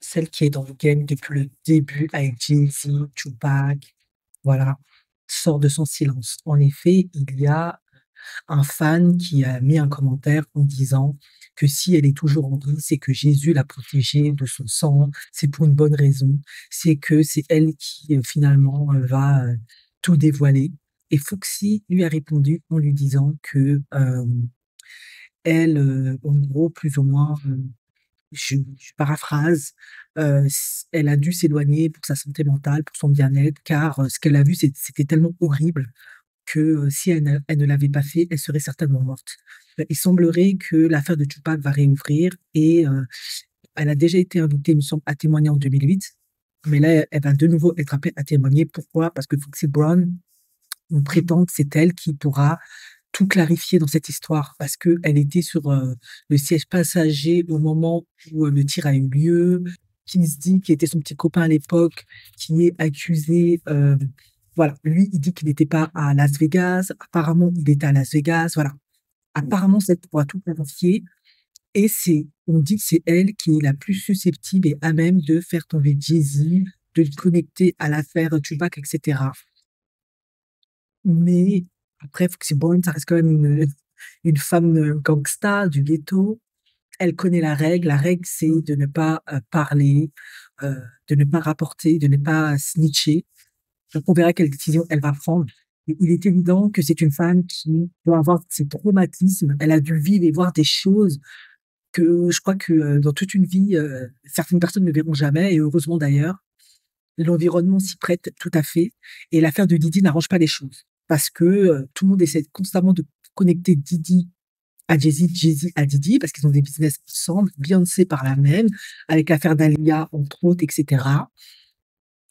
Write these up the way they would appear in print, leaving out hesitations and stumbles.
celle qui est dans le game depuis le début avec Jay-Z, Tupac, voilà, sort de son silence. En effet, il y a un fan qui a mis un commentaire en disant que si elle est toujours en vie, c'est que Jésus l'a protégée de son sang, c'est pour une bonne raison, c'est que c'est elle qui finalement va tout dévoiler. Et Foxy lui a répondu en lui disant que elle, en gros, plus ou moins, je paraphrase, elle a dû s'éloigner pour sa santé mentale, pour son bien-être, car ce qu'elle a vu, c'était tellement horrible que si elle ne l'avait pas fait, elle serait certainement morte. Il semblerait que l'affaire de Tupac va réouvrir et elle a déjà été invitée, il me semble, à témoigner en 2008. Mais là, elle va de nouveau être appelée à témoigner. Pourquoi? Parce que Foxy Brown, on prétend que c'est elle qui pourra tout clarifier dans cette histoire parce que elle était sur le siège passager au moment où le tir a eu lieu. Qui se dit, qui était son petit copain à l'époque, qui est accusé. Voilà, lui, il dit qu'il n'était pas à Las Vegas. Apparemment, il était à Las Vegas. Voilà. Apparemment, cette pourra tout clarifier. Et on dit que c'est elle qui est la plus susceptible et à même de faire tomber Jay-Z, de le connecter à l'affaire Tupac, etc. Mais après, Foxy Brown, ça reste quand même une femme gangsta du ghetto. Elle connaît la règle. La règle, c'est de ne pas parler, euh, de ne pas rapporter, de ne pas snitcher. Donc, on verra quelle décision elle va prendre. Et il est évident que c'est une femme qui doit avoir ses traumatismes. Elle a dû vivre et voir des choses que je crois que dans toute une vie, certaines personnes ne verront jamais, et heureusement d'ailleurs. L'environnement s'y prête tout à fait. Et l'affaire de Didi n'arrange pas les choses. Parce que tout le monde essaie constamment de connecter Didi à Jay-Z, Jay-Z à Didi, parce qu'ils ont des business ensemble, Beyoncé par la même, avec l'affaire d'Alia, entre autres, etc.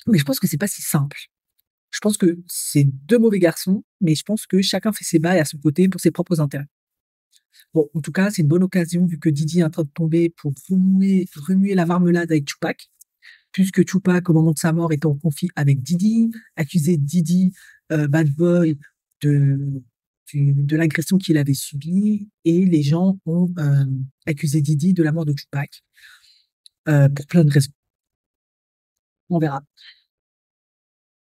Mais je pense que c'est pas si simple. Je pense que c'est deux mauvais garçons, mais je pense que chacun fait ses bails à son côté pour ses propres intérêts. Bon, en tout cas, c'est une bonne occasion, vu que Didi est en train de tomber, pour remuer la marmelade avec Tupac, puisque Tupac, au moment de sa mort, était en conflit avec Didi, accusé Didi, Bad Boy, de, de l'agression qu'il avait subie, et les gens ont accusé Didi de la mort de Tupac, pour plein de raisons. On verra.